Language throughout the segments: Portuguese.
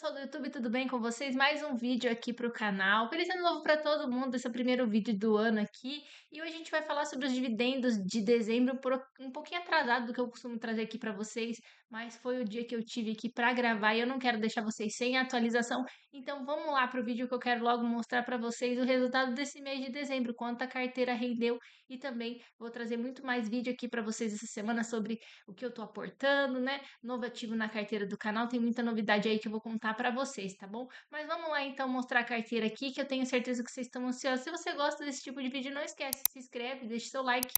pessoal do YouTube, tudo bem com vocês? Mais um vídeo aqui para o canal. Feliz ano novo para todo mundo, esse é o primeiro vídeo do ano aqui. E hoje a gente vai falar sobre os dividendos de dezembro, um pouquinho atrasado do que eu costumo trazer aqui para vocês, mas foi o dia que eu tive aqui para gravar e eu não quero deixar vocês sem atualização. Então vamos lá para o vídeo que eu quero logo mostrar para vocês o resultado desse mês de dezembro, quanto a carteira rendeu e também vou trazer muito mais vídeo aqui para vocês essa semana sobre o que eu tô aportando, né? Novo ativo na carteira do canal, tem muita novidade aí que eu vou contar para vocês, tá bom? Mas vamos lá então mostrar a carteira aqui, que eu tenho certeza que vocês estão ansiosos. Se você gosta desse tipo de vídeo, não esquece, se inscreve, deixa seu like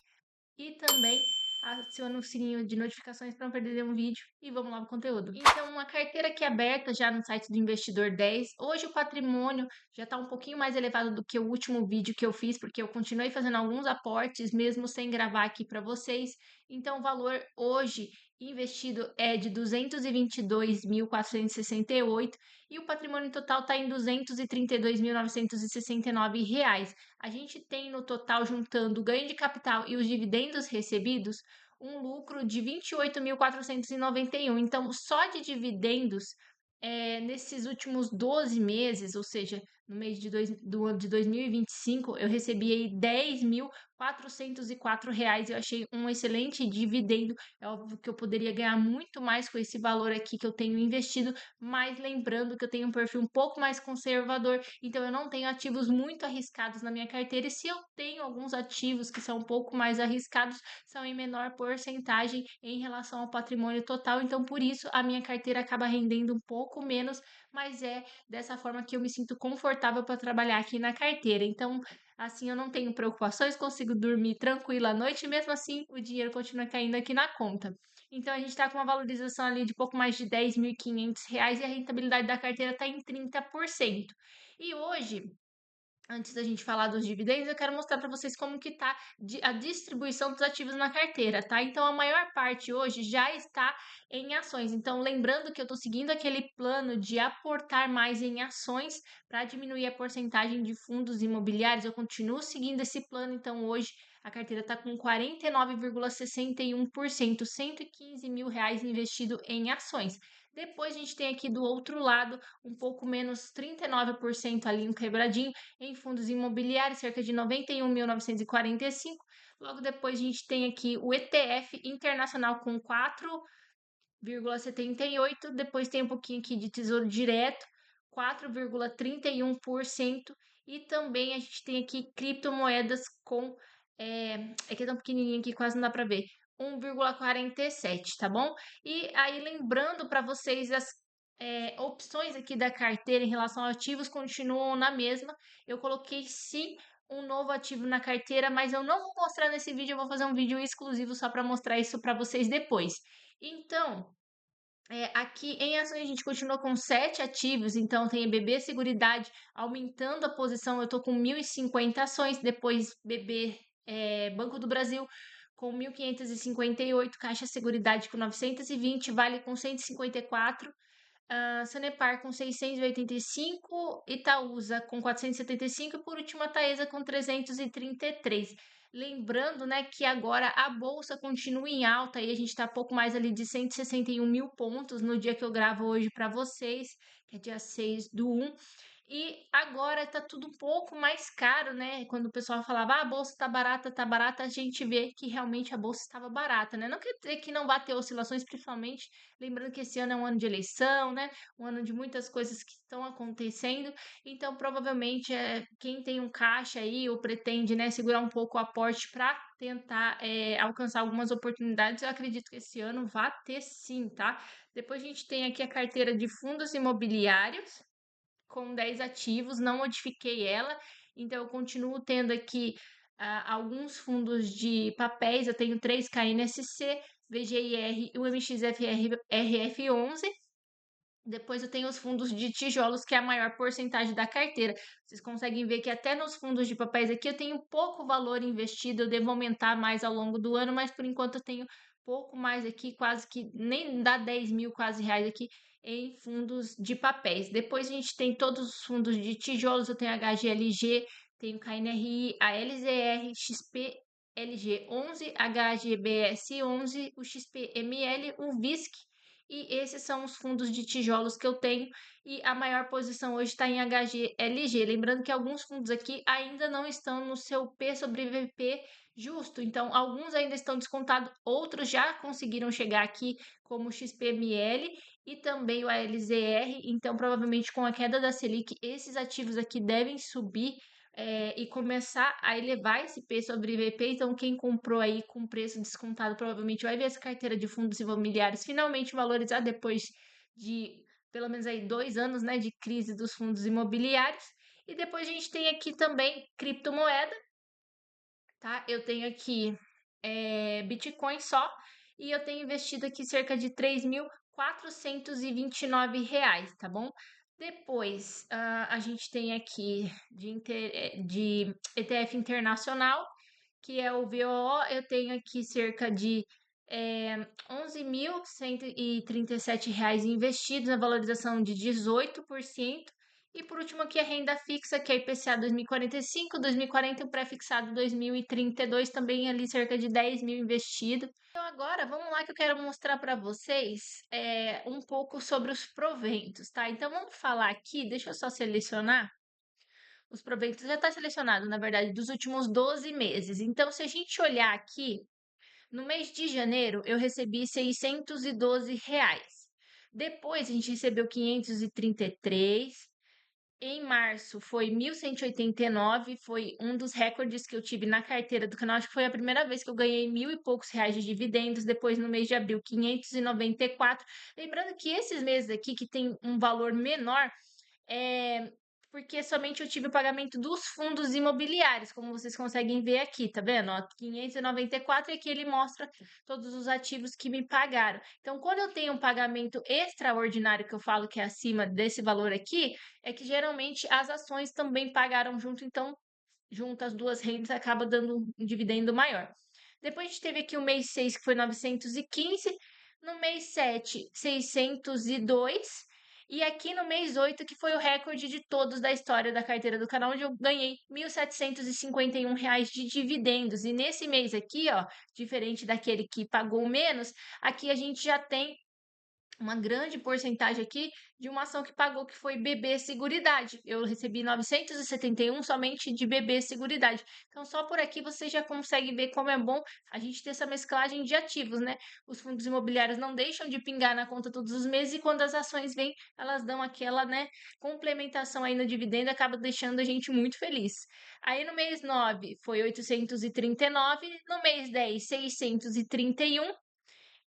e também aciona o sininho de notificações para não perder nenhum vídeo. E vamos lá pro conteúdo. Então, uma carteira aqui aberta já no site do Investidor 10. Hoje o patrimônio já está um pouquinho mais elevado do que o último vídeo que eu fiz, porque eu continuei fazendo alguns aportes, mesmo sem gravar aqui para vocês. Então, o valor hoje investido é de 222.468 e o patrimônio total está em 232.969 reais. A gente tem no total, juntando o ganho de capital e os dividendos recebidos, um lucro de 28.491. Então, só de dividendos, nesses últimos 12 meses, ou seja, no mês do ano de 2025, eu recebi aí R$ 10.404. Eu achei um excelente dividendo. É óbvio que eu poderia ganhar muito mais com esse valor aqui que eu tenho investido, mas lembrando que eu tenho um perfil um pouco mais conservador, então eu não tenho ativos muito arriscados na minha carteira. E se eu tenho alguns ativos que são um pouco mais arriscados, são em menor porcentagem em relação ao patrimônio total. Então, por isso, a minha carteira acaba rendendo um pouco menos, mas é dessa forma que eu me sinto confortável para trabalhar aqui na carteira. Então, assim eu não tenho preocupações, consigo dormir tranquila à noite e mesmo assim o dinheiro continua caindo aqui na conta. Então a gente está com uma valorização ali de pouco mais de R$ 10.500 e a rentabilidade da carteira está em 30%. E hoje, antes da gente falar dos dividendos, eu quero mostrar para vocês como que está a distribuição dos ativos na carteira, tá? Então, a maior parte hoje já está em ações. Então, lembrando que eu estou seguindo aquele plano de aportar mais em ações para diminuir a porcentagem de fundos imobiliários. Eu continuo seguindo esse plano. Então, hoje a carteira está com 49,61%, R$ 115.000 investido em ações. Depois a gente tem aqui do outro lado um pouco menos, 39% ali um quebradinho em fundos imobiliários, cerca de 91.945. Logo depois a gente tem aqui o ETF internacional com 4,78. Depois tem um pouquinho aqui de Tesouro Direto, 4,31%. E também a gente tem aqui criptomoedas com. É que é tão pequenininho aqui, quase não dá para ver. 1,47, tá bom? E aí, lembrando para vocês, as opções aqui da carteira em relação a ativos continuam na mesma. Eu coloquei sim um novo ativo na carteira, mas eu não vou mostrar nesse vídeo, eu vou fazer um vídeo exclusivo só para mostrar isso para vocês depois. Então, aqui em ações a gente continua com 7 ativos, então tem BB Seguridade aumentando a posição, eu estou com 1.050 ações, depois BB Banco do Brasil com 1.558, Caixa Seguridade com 920, Vale com 154, Sanepar com 685, Itaúsa com 475 e por último a Taesa com 333. Lembrando, né, que agora a bolsa continua em alta e a gente está pouco mais ali de 161 mil pontos no dia que eu gravo hoje para vocês, que é dia 6/1. E agora tá tudo um pouco mais caro, né? Quando o pessoal falava, a bolsa tá barata, a gente vê que realmente a bolsa estava barata, né? Não quer dizer que não vai ter oscilações, principalmente lembrando que esse ano é um ano de eleição, né? Um ano de muitas coisas que estão acontecendo. Então, provavelmente, quem tem um caixa aí ou pretende, né, segurar um pouco o aporte para tentar alcançar algumas oportunidades, eu acredito que esse ano vai ter sim, tá? Depois a gente tem aqui a carteira de fundos imobiliários com 10 ativos, não modifiquei ela, então eu continuo tendo aqui alguns fundos de papéis, eu tenho 3 KNSC, VGIR e o MXFR RF11. Depois eu tenho os fundos de tijolos, que é a maior porcentagem da carteira. Vocês conseguem ver que até nos fundos de papéis aqui eu tenho pouco valor investido, eu devo aumentar mais ao longo do ano, mas por enquanto eu tenho pouco mais aqui, quase que nem dá 10 mil quase reais aqui em fundos de papéis. Depois a gente tem todos os fundos de tijolos, eu tenho HGLG, tenho KNRI, a LZR, XP, LG11, HGBS11, o XPML, o VISC e esses são os fundos de tijolos que eu tenho, e a maior posição hoje está em HGLG. Lembrando que alguns fundos aqui ainda não estão no seu P sobre VP justo, então alguns ainda estão descontados, outros já conseguiram chegar aqui, como o XPML e também o ALZR, então provavelmente com a queda da Selic, esses ativos aqui devem subir e começar a elevar esse P sobre VP. Então, quem comprou aí com preço descontado provavelmente vai ver essa carteira de fundos imobiliários finalmente valorizar depois de pelo menos aí 2 anos, né, de crise dos fundos imobiliários. E depois a gente tem aqui também criptomoeda, tá? Eu tenho aqui Bitcoin só e eu tenho investido aqui cerca de R$ 3.429, tá bom? Depois, a gente tem aqui de ETF internacional, que é o VOO. Eu tenho aqui cerca de R$ 11.137 investidos, na valorização de 18%. E por último aqui a renda fixa, que é IPCA 2045, 2040 e o pré-fixado 2032, também ali cerca de 10 mil investido. Então agora vamos lá que eu quero mostrar para vocês um pouco sobre os proventos, tá? Então vamos falar aqui, deixa eu só selecionar. Os proventos já está selecionado, na verdade, dos últimos 12 meses. Então, se a gente olhar aqui, no mês de janeiro eu recebi R$ 612. Depois a gente recebeu 533. Em março foi 1.189, foi um dos recordes que eu tive na carteira do canal. Acho que foi a primeira vez que eu ganhei mil e poucos reais de dividendos. Depois, no mês de abril, 594. Lembrando que esses meses aqui, que tem um valor menor, é porque somente eu tive o pagamento dos fundos imobiliários, como vocês conseguem ver aqui, tá vendo? Ó, 594 e aqui ele mostra todos os ativos que me pagaram. Então, quando eu tenho um pagamento extraordinário, que eu falo que é acima desse valor aqui, é que geralmente as ações também pagaram junto, então, junto as duas rendas acaba dando um dividendo maior. Depois a gente teve aqui o mês 6, que foi 915, no mês 7, 602, e aqui no mês 8, que foi o recorde de todos da história da carteira do canal, onde eu ganhei R$ 1.751 de dividendos. E nesse mês aqui, ó, diferente daquele que pagou menos, aqui a gente já tem uma grande porcentagem aqui de uma ação que pagou, que foi BB Seguridade. Eu recebi 971 somente de BB Seguridade. Então, só por aqui você já consegue ver como é bom a gente ter essa mesclagem de ativos, né? Os fundos imobiliários não deixam de pingar na conta todos os meses, e quando as ações vêm, elas dão aquela, né, complementação aí no dividendo, acaba deixando a gente muito feliz. Aí no mês 9 foi 839, no mês 10, 631,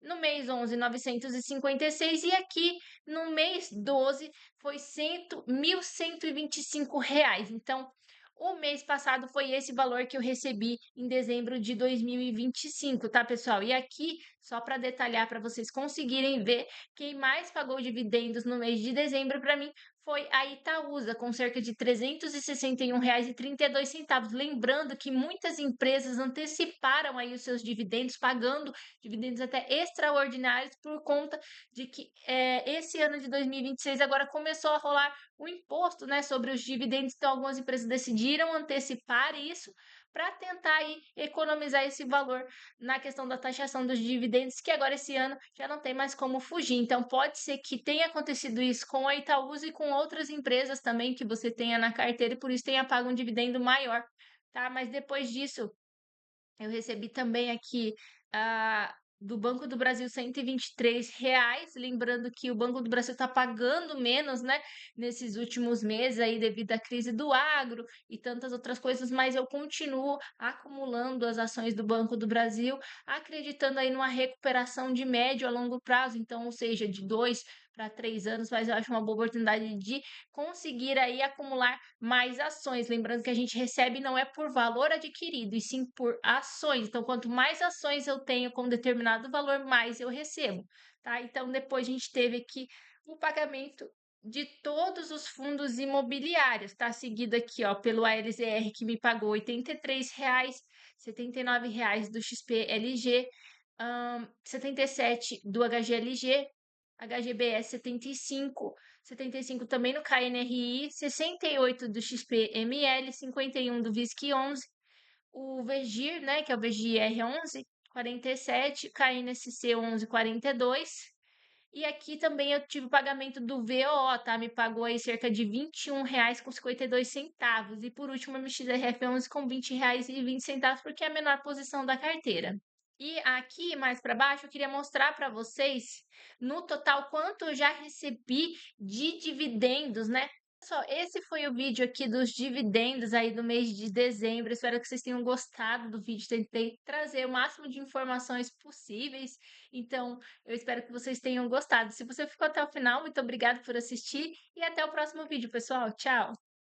no mês 11, 956, e aqui no mês 12 foi R$ 1.125. Então, o mês passado foi esse valor que eu recebi em dezembro de 2025, tá, pessoal? E aqui, só para detalhar, para vocês conseguirem ver, quem mais pagou dividendos no mês de dezembro para mim foi a Itaúsa, com cerca de R$ 361,32. Lembrando que muitas empresas anteciparam aí os seus dividendos, pagando dividendos até extraordinários, por conta de que esse ano de 2026 agora começou a rolar o imposto, né, sobre os dividendos. Então, algumas empresas decidiram antecipar isso para tentar aí economizar esse valor na questão da taxação dos dividendos, que agora esse ano já não tem mais como fugir. Então, pode ser que tenha acontecido isso com a Itaúsa e com outras empresas também que você tenha na carteira, e por isso tenha pago um dividendo maior, tá? Mas depois disso, eu recebi também aqui do Banco do Brasil R$ 123. Lembrando que o Banco do Brasil está pagando menos, né, nesses últimos meses aí devido à crise do agro e tantas outras coisas, mas eu continuo acumulando as ações do Banco do Brasil, acreditando aí numa recuperação de médio a longo prazo, então, ou seja, de 2 para 3 anos, mas eu acho uma boa oportunidade de conseguir aí acumular mais ações. Lembrando que a gente recebe não é por valor adquirido, e sim por ações. Então, quanto mais ações eu tenho com determinado valor, mais eu recebo, tá? Então, depois a gente teve aqui o pagamento de todos os fundos imobiliários, tá? Seguido aqui, ó, pelo ALZR, que me pagou R$ 83, R$ 79 do XPLG, 77 do HGLG, HGBS 75 também no KNRI, 68 do XPML, 51 do VISC 11, o VEGIR, né, que é o VGIR 11, 47, KNSC 11, 42, E aqui também eu tive o pagamento do VOO, tá? Me pagou aí cerca de R$ 21,52. E por último, a MXRF11 com R$ 20,20, porque é a menor posição da carteira. E aqui mais para baixo eu queria mostrar para vocês no total quanto eu já recebi de dividendos, né? Pessoal, esse foi o vídeo aqui dos dividendos aí do mês de dezembro. Espero que vocês tenham gostado do vídeo. Tentei trazer o máximo de informações possíveis. Então, eu espero que vocês tenham gostado. Se você ficou até o final, muito obrigada por assistir e até o próximo vídeo, pessoal. Tchau!